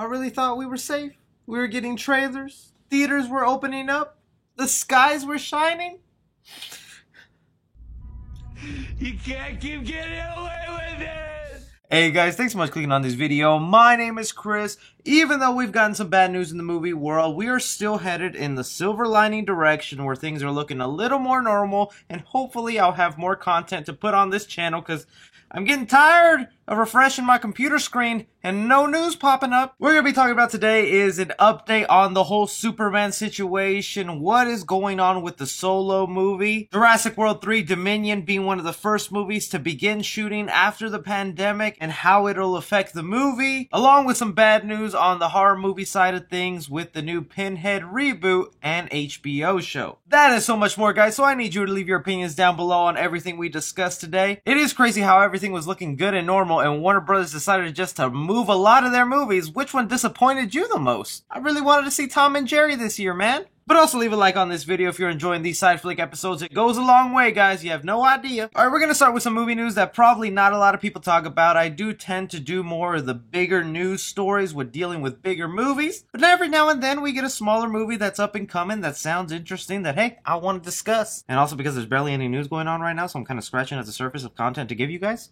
I really thought we were safe. We were getting trailers. Theaters were opening up. The skies were shining. You can't keep getting away with it! Hey guys, thanks so much for clicking on this video. My name is Chris. Even though we've gotten some bad news in the movie world, we are still headed in the silver lining direction where things are looking a little more normal, and hopefully I'll have more content to put on this channel because I'm getting tired of refreshing my computer screen and no news popping up. What we're going to be talking about today is an update on the whole Superman situation, what is going on with the Solo movie, Jurassic World 3 Dominion being one of the first movies to begin shooting after the pandemic and how it'll affect the movie, along with some bad news on the horror movie side of things with the new Pinhead reboot and HBO show. That and so much more, guys, so I need you to leave your opinions down below on everything we discussed today. It is crazy how everything was looking good and normal and Warner Brothers decided just to move a lot of their movies. Which one disappointed you the most? I really wanted to see Tom and Jerry this year, man. But also leave a like on this video if you're enjoying these side flick episodes. It goes a long way, guys. You have no idea. Alright, we're going to start with some movie news that probably not a lot of people talk about. I do tend to do more of the bigger news stories with dealing with bigger movies. But every now and then we get a smaller movie that's up and coming that sounds interesting that, hey, I want to discuss. And also because there's barely any news going on right now, so I'm kind of scratching at the surface of content to give you guys.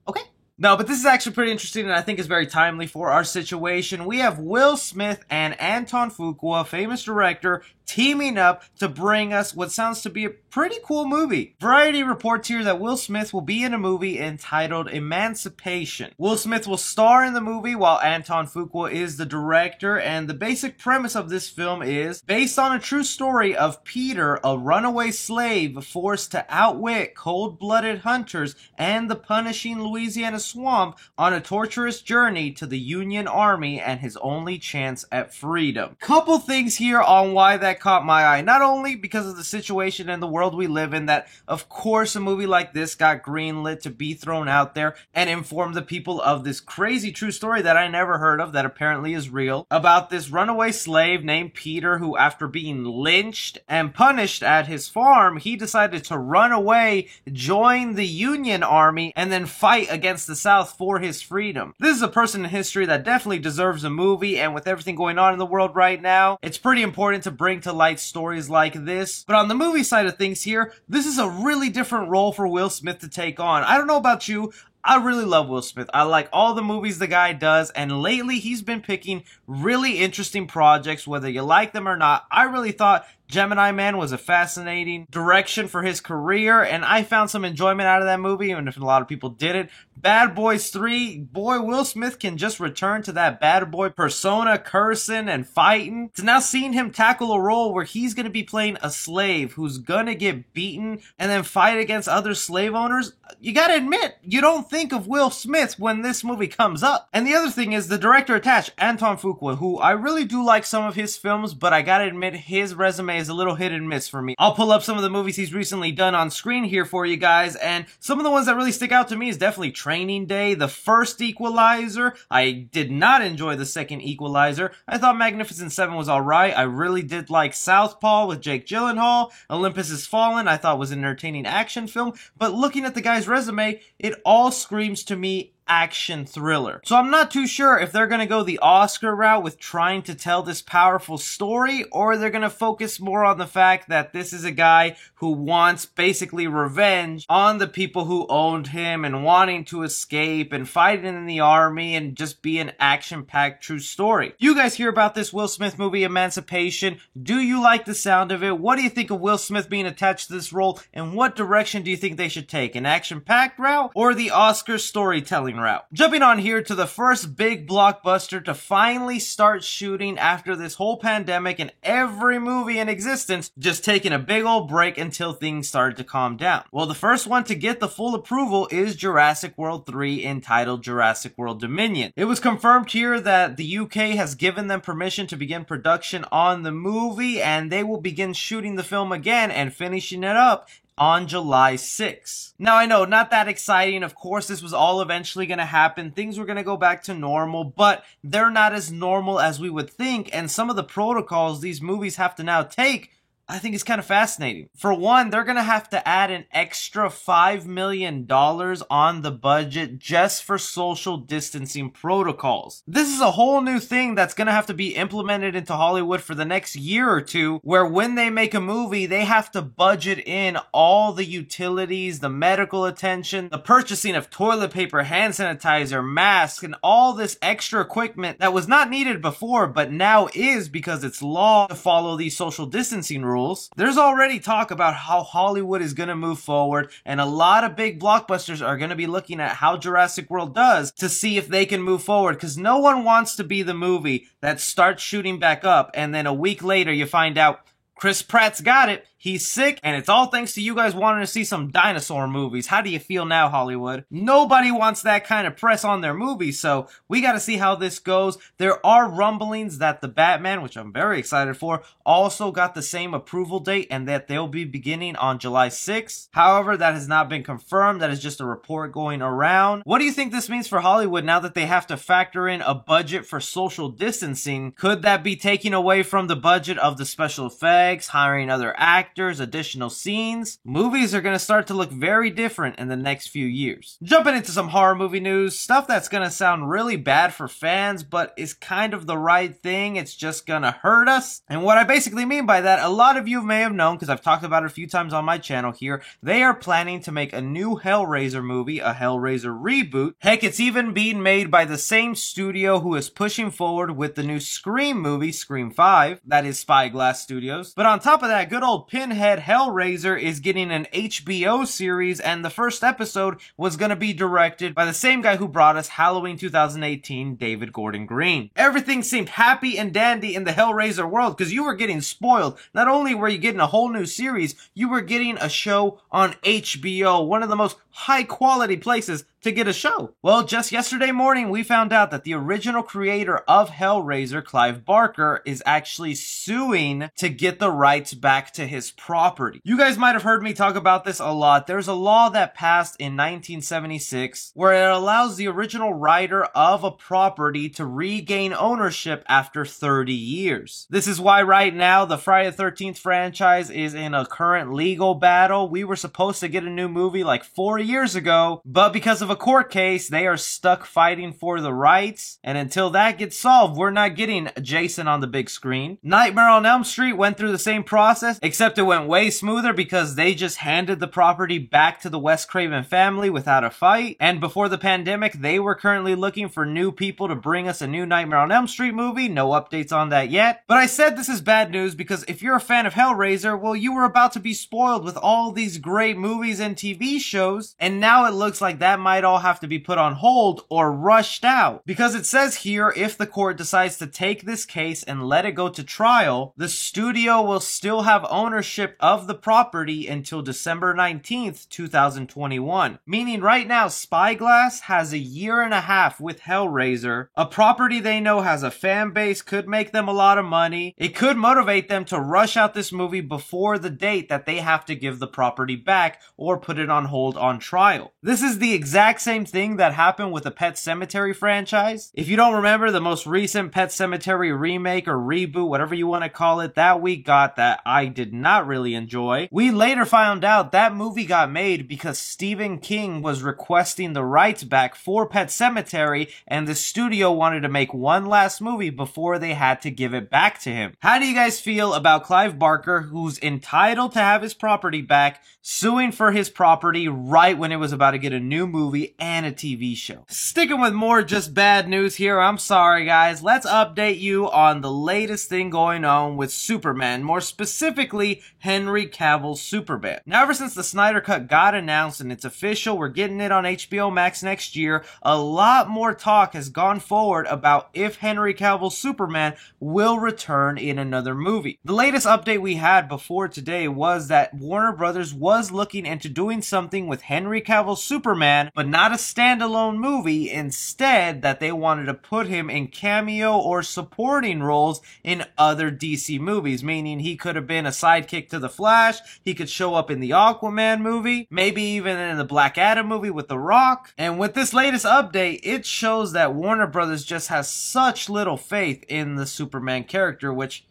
Okay. No, but this is actually pretty interesting and I think is very timely for our situation. We have Will Smith and Anton Fuqua, famous director, teaming up to bring us what sounds to be a pretty cool movie. Variety reports here that Will Smith will be in a movie entitled Emancipation. Will Smith will star in the movie while Anton Fuqua is the director, and the basic premise of this film is based on a true story of Peter, a runaway slave forced to outwit cold-blooded hunters and the punishing Louisiana swamp on a torturous journey to the Union Army and his only chance at freedom. Couple things here on why that caught my eye. Not only because of the situation and the world we live in, that of course a movie like this got greenlit to be thrown out there and inform the people of this crazy true story that I never heard of that apparently is real about this runaway slave named Peter who, after being lynched and punished at his farm, he decided to run away, join the Union Army, and then fight against the South for his freedom. This is a person in history that definitely deserves a movie, and with everything going on in the world right now, it's pretty important to bring to light stories like this. But on the movie side of things here, this is a really different role for Will Smith to take on. I don't know about you, I really love Will Smith. I like all the movies the guy does, and lately he's been picking really interesting projects, whether you like them or not. I really thought Gemini Man was a fascinating direction for his career, and I found some enjoyment out of that movie, even if a lot of people didn't. Bad Boys 3, boy, Will Smith can just return to that bad boy persona, cursing and fighting. To now seeing him tackle a role where he's going to be playing a slave who's going to get beaten and then fight against other slave owners, you got to admit, you don't think of Will Smith when this movie comes up. And the other thing is the director attached, Anton Fuqua, who I really do like some of his films, but I got to admit his resume is a little hit and miss for me. I'll pull up some of the movies he's recently done on screen here for you guys, and some of the ones that really stick out to me is definitely Training Day, the first Equalizer. I did not enjoy the second Equalizer. I thought Magnificent Seven was alright. I really did like Southpaw with Jake Gyllenhaal. Olympus Has Fallen I thought was an entertaining action film, but looking at the guy's resume, it all screams to me action thriller. So I'm not too sure if they're going to go the Oscar route with trying to tell this powerful story, or they're going to focus more on the fact that this is a guy who wants basically revenge on the people who owned him and wanting to escape and fighting in the army and just be an action-packed true story. You guys hear about this Will Smith movie Emancipation? Do you like the sound of it? What do you think of Will Smith being attached to this role, and what direction do you think they should take? An action-packed route or the Oscar storytelling route? Jumping on here to the first big blockbuster to finally start shooting after this whole pandemic and every movie in existence just taking a big old break until things started to calm down. Well, the first one to get the full approval is Jurassic World 3, entitled Jurassic World Dominion. It was confirmed here that the UK has given them permission to begin production on the movie, and they will begin shooting the film again and finishing it up on July 6th. Now, I know, not that exciting. Of course, this was all eventually going to happen. Things were going to go back to normal, but they're not as normal as we would think, and some of the protocols these movies have to now take I think it's kind of fascinating. For one, they're going to have to add an extra $5 million on the budget just for social distancing protocols. This is a whole new thing that's going to have to be implemented into Hollywood for the next year or two, where when they make a movie, they have to budget in all the utilities, the medical attention, the purchasing of toilet paper, hand sanitizer, masks, and all this extra equipment that was not needed before, but now is because it's law to follow these social distancing rules. There's already talk about how Hollywood is going to move forward, and a lot of big blockbusters are going to be looking at how Jurassic World does to see if they can move forward, because no one wants to be the movie that starts shooting back up and then a week later you find out Chris Pratt's got it, he's sick, and it's all thanks to you guys wanting to see some dinosaur movies. How do you feel now, Hollywood? Nobody wants that kind of press on their movies, so we gotta see how this goes. There are rumblings that The Batman, which I'm very excited for, also got the same approval date and that they'll be beginning on July 6th. However, that has not been confirmed. That is just a report going around. What do you think this means for Hollywood now that they have to factor in a budget for social distancing? Could that be taking away from the budget of the special effects, hiring other actors, additional scenes? Movies are going to start to look very different in the next few years. Jumping into some horror movie news, stuff that's going to sound really bad for fans, but is kind of the right thing. It's just going to hurt us. And what I basically mean by that, a lot of you may have known, because I've talked about it a few times on my channel here, they are planning to make a new Hellraiser movie, a Hellraiser reboot. Heck, it's even being made by the same studio who is pushing forward with the new Scream movie, Scream 5, that is Spyglass Studios. But on top of that, good old Pinhead Hellraiser is getting an HBO series, and the first episode was going to be directed by the same guy who brought us Halloween 2018, David Gordon Green. Everything seemed happy and dandy in the Hellraiser world because you were getting spoiled. Not only were you getting a whole new series, you were getting a show on HBO, one of the most high quality places to get a show. Well, just yesterday morning, we found out that the original creator of Hellraiser, Clive Barker, is actually suing to get the rights back to his property. You guys might have heard me talk about this a lot. There's a law that passed in 1976 where it allows the original writer of a property to regain ownership after 30 years. This is why right now the Friday the 13th franchise is in a current legal battle. We were supposed to get a new movie like 4 years ago, but because of a court case, they are stuck fighting for the rights, and until that gets solved, we're not getting Jason on the big screen. Nightmare on Elm Street went through the same process, except it went way smoother because they just handed the property back to the Wes Craven family without a fight, and before the pandemic, they were currently looking for new people to bring us a new Nightmare on Elm Street movie. No updates on that yet, but I said this is bad news because if you're a fan of Hellraiser, well, you were about to be spoiled with all these great movies and TV shows, and now it looks like that might all have to be put on hold or rushed out. Because it says here, if the court decides to take this case and let it go to trial, the studio will still have ownership of the property until December 19th, 2021. Meaning right now, Spyglass has a year and a half with Hellraiser, a property they know has a fan base, could make them a lot of money. It could motivate them to rush out this movie before the date that they have to give the property back or put it on hold on trial. This is the exact same thing that happened with the Pet Sematary franchise. If you don't remember, the most recent Pet Sematary remake or reboot, whatever you want to call it, that we got that I did not really enjoy. We later found out that movie got made because Stephen King was requesting the rights back for Pet Sematary, and the studio wanted to make one last movie before they had to give it back to him. How do you guys feel about Clive Barker, who's entitled to have his property back, suing for his property right when it was about to get a new movie and a TV show? Sticking with more just bad news here, I'm sorry guys, let's update you on the latest thing going on with Superman, more specifically Henry Cavill's Superman. Now ever since the Snyder Cut got announced and it's official, we're getting it on HBO Max next year, a lot more talk has gone forward about if Henry Cavill's Superman will return in another movie. The latest update we had before today was that Warner Brothers was looking into doing something with Henry Cavill's Superman, but not a standalone movie. Instead, that they wanted to put him in cameo or supporting roles in other DC movies, meaning he could have been a sidekick to the Flash, he could show up in the Aquaman movie, maybe even in the Black Adam movie with The Rock. And with this latest update, it shows that Warner Brothers just has such little faith in the Superman character, which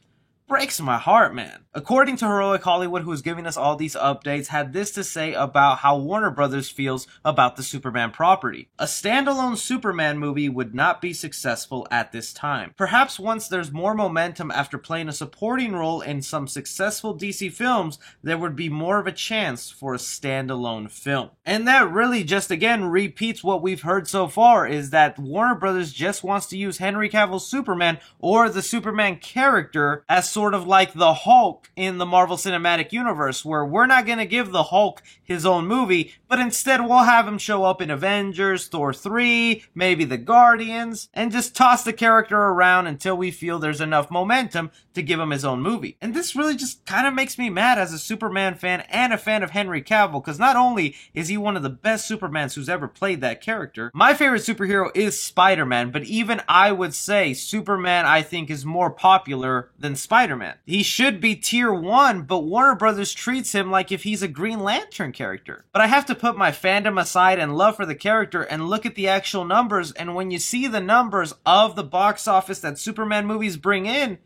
breaks my heart, man. According to Heroic Hollywood, who is giving us all these updates, had this to say about how Warner Brothers feels about the Superman property. A standalone Superman movie would not be successful at this time. Perhaps once there's more momentum after playing a supporting role in some successful DC films, there would be more of a chance for a standalone film. And that really just again repeats what we've heard so far, is that Warner Brothers just wants to use Henry Cavill's Superman or the Superman character as sort of like the Hulk in the Marvel Cinematic Universe, where we're not going to give the Hulk his own movie, but instead we'll have him show up in Avengers, Thor 3, maybe the Guardians, and just toss the character around until we feel there's enough momentum to give him his own movie. And this really just kind of makes me mad as a Superman fan and a fan of Henry Cavill, because not only is he one of the best Supermans who's ever played that character, my favorite superhero is Spider-Man, but even I would say Superman, I think, is more popular than Spider-Man. He should be tier 1, but Warner Brothers treats him like if he's a Green Lantern character. But I have to put my fandom aside and love for the character and look at the actual numbers, and when you see the numbers of the box office that Superman movies bring in,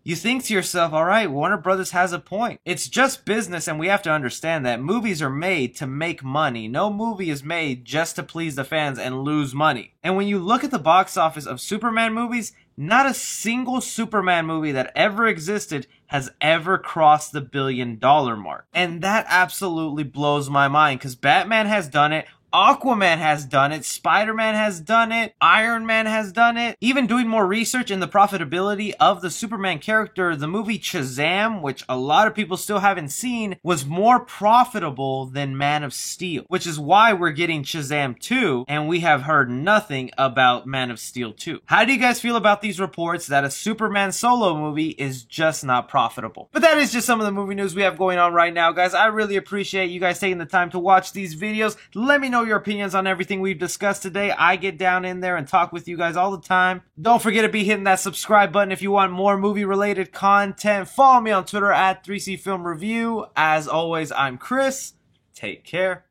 you think to yourself, alright, Warner Brothers has a point. It's just business, and we have to understand that movies are made to make money. No movie is made just to please the fans and lose money. And when you look at the box office of Superman movies, not a single Superman movie that ever existed has ever crossed the $1 billion mark. And that absolutely blows my mind, because Batman has done it, Aquaman has done it, Spider-Man has done it, Iron Man has done it. Even doing more research in the profitability of the Superman character, the movie Shazam, which a lot of people still haven't seen, was more profitable than Man of Steel, which is why we're getting Shazam 2, and we have heard nothing about Man of Steel 2. How do you guys feel about these reports that a Superman solo movie is just not profitable? But that is just some of the movie news we have going on right now, guys. I really appreciate you guys taking the time to watch these videos. Let me know your opinions on everything we've discussed today. I get down in there and talk with you guys all the time. Don't forget to be hitting that subscribe button if you want more movie related content. Follow me on Twitter at 3C Film Review. As always, I'm Chris. Take care.